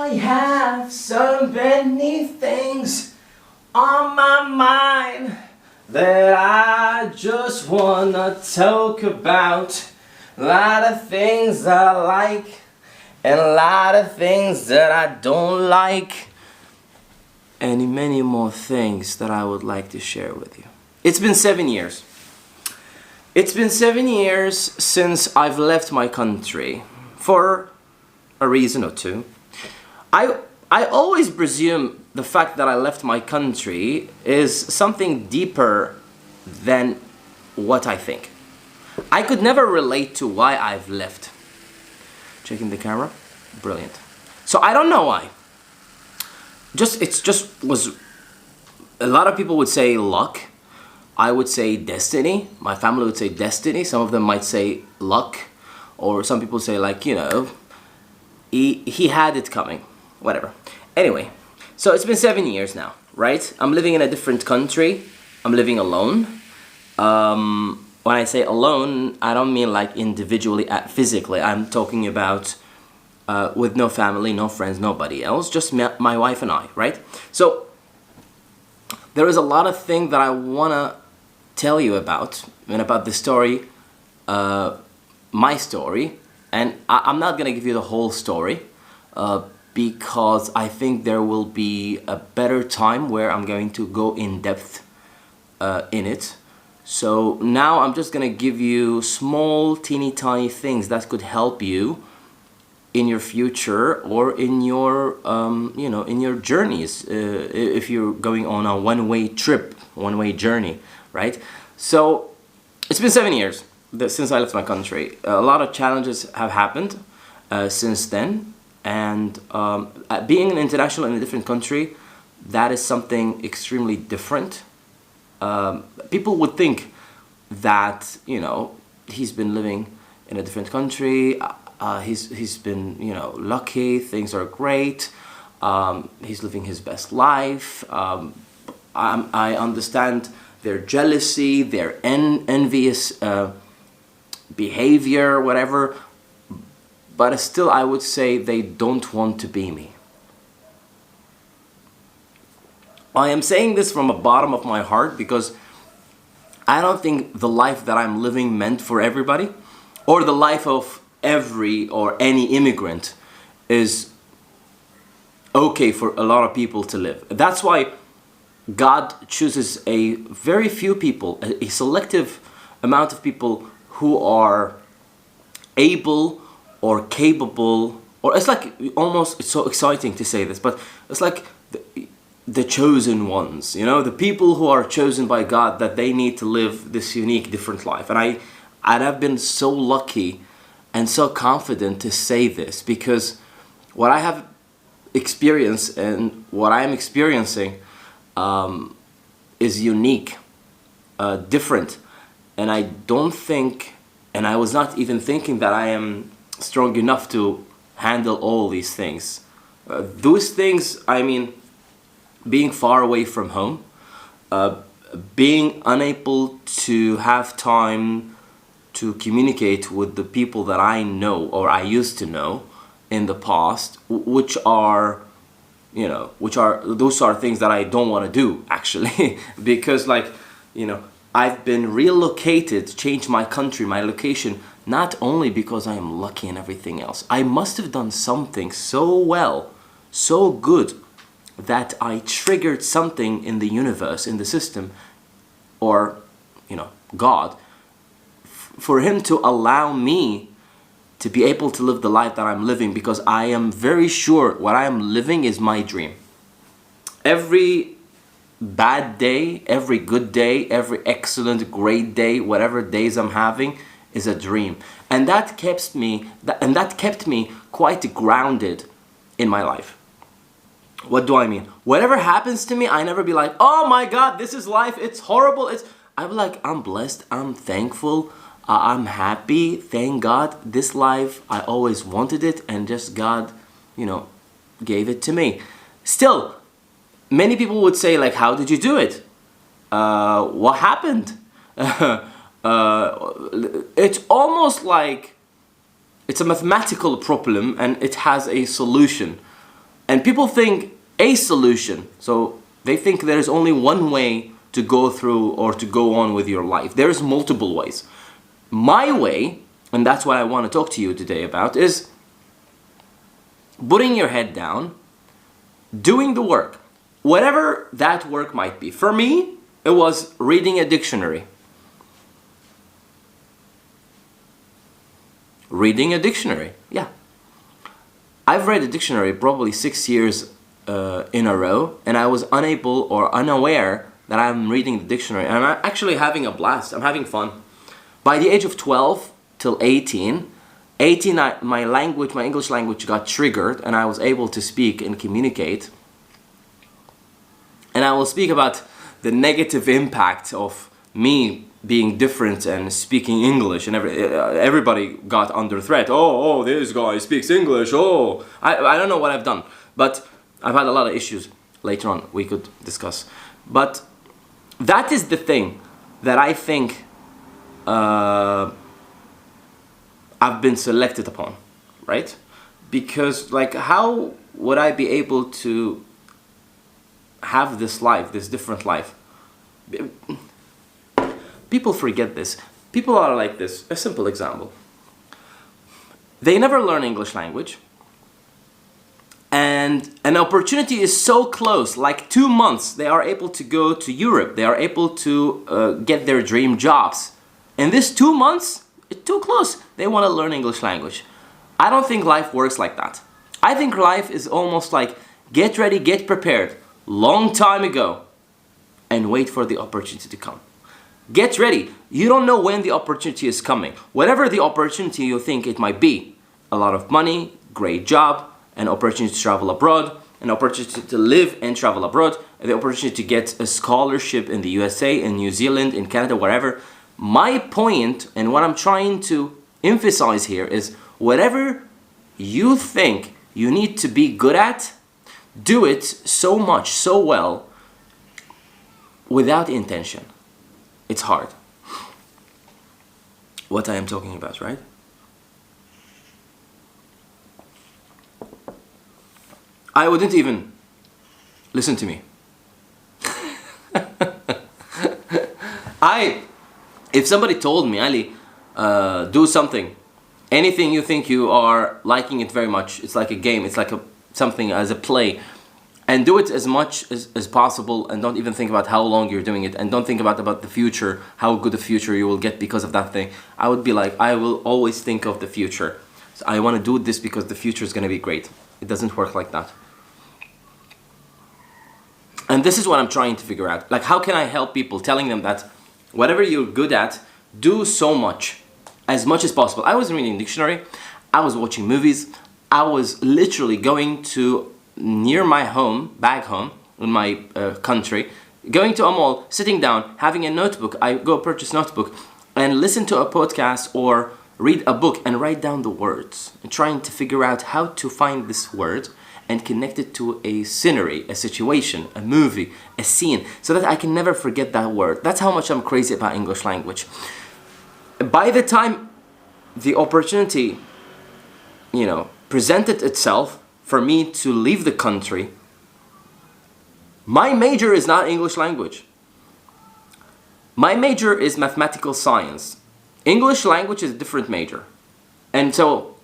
I have so many things on my mind that I just wanna talk about. A lot of things I like and a lot of things that I don't like, and many more things that I would like to share with you. It's been 7 years. It's been 7 years since I've left my country for a reason or two. I always presume the fact that I left my country is something deeper than what I think. I could never relate to why I've left. Checking the camera? Brilliant. So I don't know why. It just was, a lot of people would say luck. I would say destiny. My family would say destiny. Some of them might say luck. Or some people say, like, you know, he had it coming. Whatever. Anyway, so it's been 7 years now, right? I'm living in a different country. I'm living alone. When I say alone, I don't mean like individually, physically. I'm talking about with no family, no friends, nobody else. Just my wife and I, right? So there is a lot of things that I want to tell you about, and about the story, my story. And I'm not going to give you the whole story, because I think there will be a better time where I'm going to go in depth in it. So now I'm just gonna give you small, teeny tiny things that could help you in your future or in your, you know, in your journeys. If you're going on a one-way trip, one-way journey, right? So it's been 7 years since I left my country. A lot of challenges have happened since then. And being an international in a different country, that is something extremely different. People would think that, you know, he's been living in a different country, he's been, you know, lucky, things are great, he's living his best life. I understand their jealousy, their envious behavior, whatever, but still I would say they don't want to be me. I am saying this from the bottom of my heart because I don't think the life that I'm living meant for everybody, or the life of every or any immigrant is okay for a lot of people to live. That's why God chooses a very few people, a selective amount of people who are able or capable, or it's like almost, it's so exciting to say this, but it's like the chosen ones, you know, the people who are chosen by God, that they need to live this unique, different life. And I've been so lucky and so confident to say this, because what I have experienced and what I am experiencing is unique, different. And I don't think, and I was not even thinking that I am strong enough to handle all these things. Those things, I mean, being far away from home, being unable to have time to communicate with the people that I know or I used to know in the past, which are, you know, those are things that I don't want to do actually, because, like, you know, I've been relocated, changed my country, my location, not only because I am lucky and everything else. I must have done something so well, so good, that I triggered something in the universe, in the system, or, you know, God, for him to allow me to be able to live the life that I'm living, because I am very sure what I am living is my dream. Every bad day, every good day, every excellent, great day, whatever days I'm having is a dream. And that kept me quite grounded in my life. What do I mean? Whatever happens to me, I never be like, oh my God, this is life, it's horrible. I'm like, I'm blessed, I'm thankful, I'm happy, thank God. This life, I always wanted it, and just God, you know, gave it to me. Still, many people would say, like, how did you do it? What happened? It's almost like it's a mathematical problem and it has a solution. And people think a solution, so they think there's only one way to go through or to go on with your life. There's multiple ways. My way, and that's what I want to talk to you today about, is putting your head down, doing the work, whatever that work might be. For me, it was reading a dictionary. Reading a dictionary, yeah. I've read a dictionary probably 6 years in a row, and I was unable or unaware that I'm reading the dictionary, and I'm actually having a blast. I'm having fun. By the age of 12 till 18, my English language got triggered, and I was able to speak and communicate. And I will speak about the negative impact of me being different and speaking English, and everybody got under threat. Oh, this guy speaks English. Oh, I don't know what I've done, but I've had a lot of issues. Later on we could discuss. But that is the thing that I think I've been selected upon, right? Because like, how would I be able to have this life, this different life? People forget this. People are like this. A simple example. They never learn English language. And an opportunity is so close, like 2 months, they are able to go to Europe. They are able to get their dream jobs. In this 2 months, it's too close. They want to learn English language. I don't think life works like that. I think life is almost like, get ready, get prepared, long time ago, and wait for the opportunity to come. Get ready. You don't know when the opportunity is coming. Whatever the opportunity you think it might be, a lot of money, great job, an opportunity to travel abroad, an opportunity to live and travel abroad, the opportunity to get a scholarship in the USA, in New Zealand, in Canada, wherever. My point, and what I'm trying to emphasize here, is whatever you think you need to be good at, do it so much, so well, without intention. It's hard. What I am talking about, right? I wouldn't even listen to me. If somebody told me, Ali, do something, anything you think you are liking it very much, it's like a game, it's like something as a play, and do it as much as possible, and don't even think about how long you're doing it, and don't think about the future, how good a future you will get because of that thing. I would be like, I will always think of the future. So I want to do this because the future is going to be great. It doesn't work like that. And this is what I'm trying to figure out. Like, how can I help people, telling them that whatever you're good at, do so much as possible. I was reading a dictionary, I was watching movies, I was literally going to near my home, back home, in my country, going to a mall, sitting down, having a notebook. I go purchase notebook and listen to a podcast or read a book and write down the words, and trying to figure out how to find this word and connect it to a scenery, a situation, a movie, a scene, so that I can never forget that word. That's how much I'm crazy about English language. By the time the opportunity, presented itself for me to leave the country, my major is not English language. My major is mathematical science. English language is a different major. And so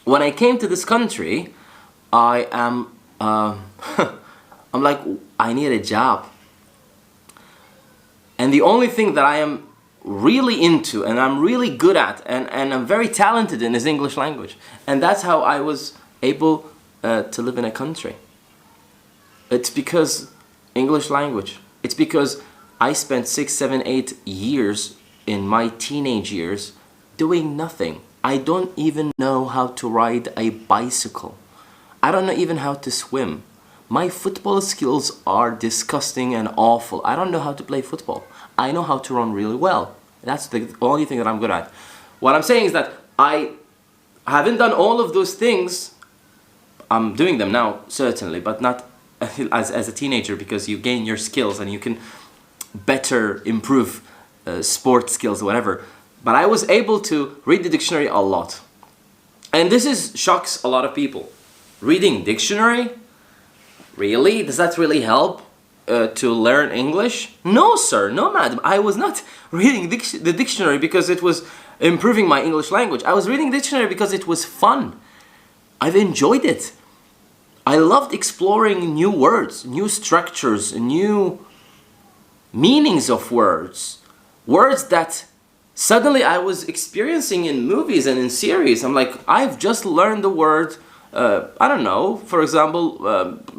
when I came to this country, I am, I'm like, I need a job. And the only thing that I am really into and I'm really good at and I'm very talented in is English language. And that's how I was able to live in a country. It's because English language. It's because I spent 6, 7, 8 years in my teenage years doing nothing. I don't even know how to ride a bicycle. I don't know even how to swim. My football skills are disgusting and awful. I don't know how to play football. I know how to run really well. That's the only thing that I'm good at. What I'm saying is that I haven't done all of those things. I'm doing them now, certainly, but not as a teenager, because you gain your skills and you can better improve sport skills or whatever. But I was able to read the dictionary a lot. And this shocks a lot of people. Reading dictionary? Really? Does that really help to learn English? No, sir. No, madam. I was not reading the dictionary because it was improving my English language. I was reading the dictionary because it was fun. I've enjoyed it. I loved exploring new words, new structures, new meanings of words. Words that suddenly I was experiencing in movies and in series. I'm like, I've just learned the word, I don't know, for example,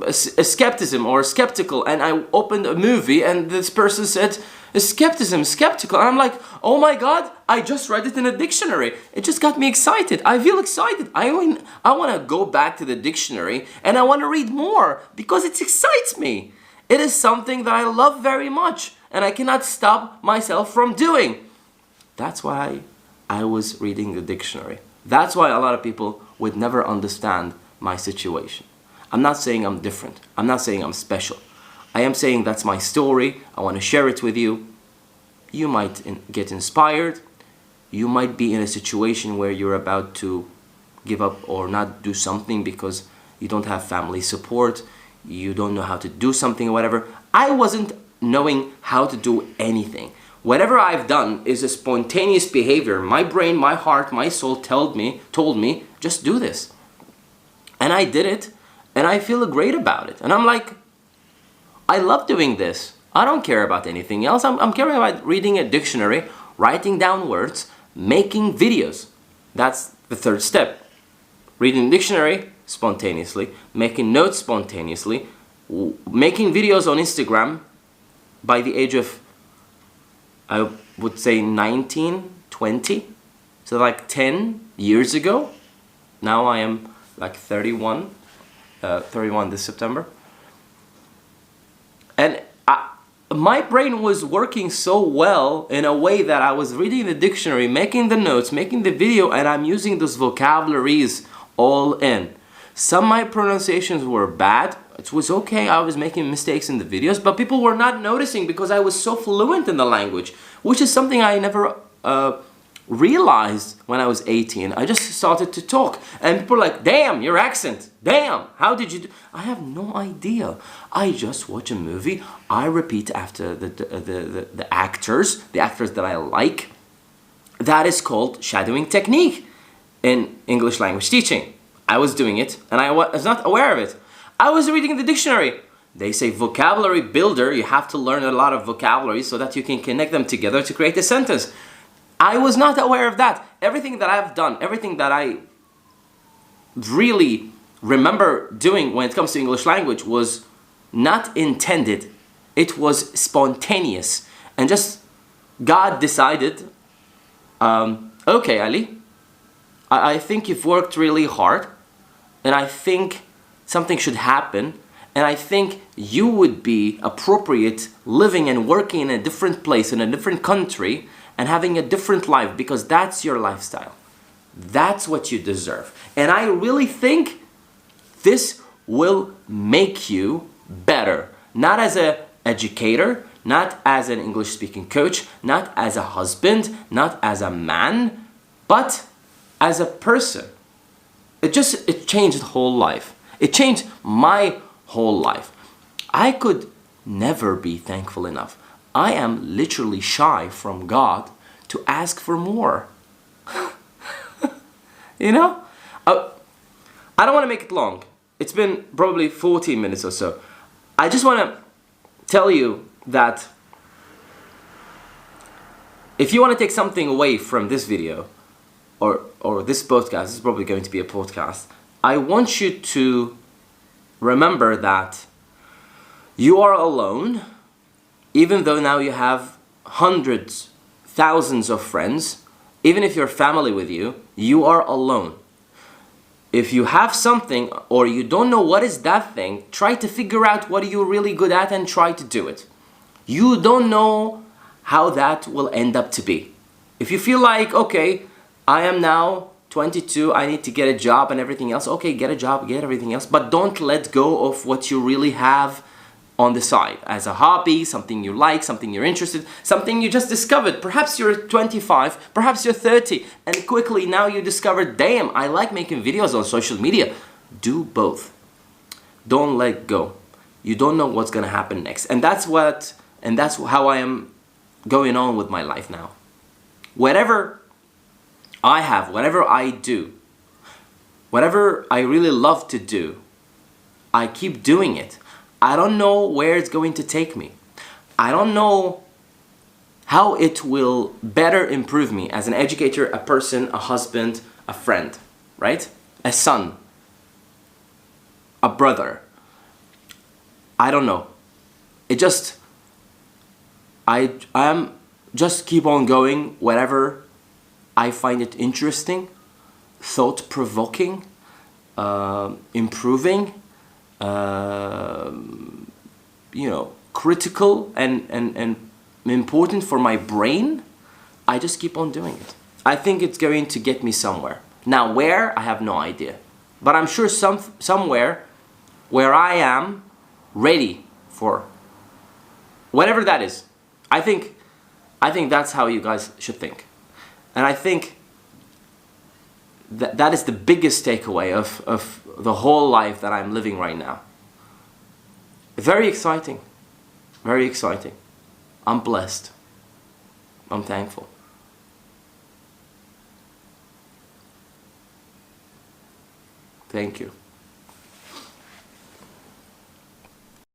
a skepticism or skeptical, and I opened a movie and this person said, skepticism, skeptical, and I'm like, oh my god, I just read it in a dictionary. It just got me excited. I feel excited. I want to go back to the dictionary and I want to read more because it excites me. It is something that I love very much and I cannot stop myself from doing. That's why I was reading the dictionary. That's why a lot of people would never understand my situation. I'm not saying I'm different. I'm not saying I'm special. I am saying that's my story. I want to share it with you. You might get inspired. You might be in a situation where you're about to give up or not do something because you don't have family support. You don't know how to do something or whatever. I wasn't knowing how to do anything. Whatever I've done is a spontaneous behavior. My brain, my heart, my soul told me, just do this. And I did it, and I feel great about it. And I'm like, I love doing this. I don't care about anything else. I'm caring about reading a dictionary, writing down words, making videos. That's the third step. Reading the dictionary spontaneously, making notes spontaneously, making videos on Instagram by the age of, I would say 19, 20. So like 10 years ago. Now I am like 31 this September. And my brain was working so well in a way that I was reading the dictionary, making the notes, making the video, and I'm using those vocabularies all in. Some of my pronunciations were bad. It was okay, I was making mistakes in the videos, but people were not noticing because I was so fluent in the language, which is something I never realized when I was 18. I just started to talk and people were like, damn, your accent, damn, how did you do? I have no idea. I just watch a movie, I repeat after the actors that I like. That is called shadowing technique in English language teaching. I was doing it and I was not aware of it. I was reading the dictionary. They say vocabulary builder, you have to learn a lot of vocabulary so that you can connect them together to create a sentence. I was not aware of that. Everything that I've done, everything that I really remember doing when it comes to English language was not intended. It was spontaneous. And just God decided, okay, Ali, I think you've worked really hard and I think something should happen and I think you would be appropriate living and working in a different place, in a different country, and having a different life because that's your lifestyle. That's what you deserve. And I really think this will make you better. Not as an educator, not as an English speaking coach, not as a husband, not as a man, but as a person. It changed the whole life. It changed my whole life. I could never be thankful enough. I am literally shy from God to ask for more. You know? I don't want to make it long. It's been probably 14 minutes or so. I just want to tell you that if you want to take something away from this video or this podcast, this is probably going to be a podcast, I want you to remember that you are alone, even though now you have hundreds, thousands of friends. Even if you're family with you, you are alone. If you have something or you don't know what is that thing, try to figure out what you're really good at and try to do it. You don't know how that will end up to be. If you feel like, okay, I am now 22, I need to get a job and everything else. Okay, get a job, get everything else, but don't let go of what you really have on the side as a hobby, something you like, something you're interested, something you just discovered. Perhaps you're 25, perhaps you're 30, and quickly now you discovered, damn, I like making videos on social media. Do both. Don't let go. You don't know what's gonna happen next. And that's how I am going on with my life now. Whatever I have, whatever I do, whatever I really love to do, I keep doing it. I don't know where it's going to take me. I don't know how it will better improve me as an educator, a person, a husband, a friend, right? A son, a brother. I don't know. I am just keep on going wherever I find it interesting, thought-provoking, improving, critical and important for my brain. I just keep on doing it. I think it's going to get me somewhere. Now where, I have no idea. But I'm sure somewhere where I am ready for whatever that is. I think that's how you guys should think. And I think that is the biggest takeaway of the whole life that I'm living right now. Very exciting. Very exciting. I'm blessed. I'm thankful. Thank you.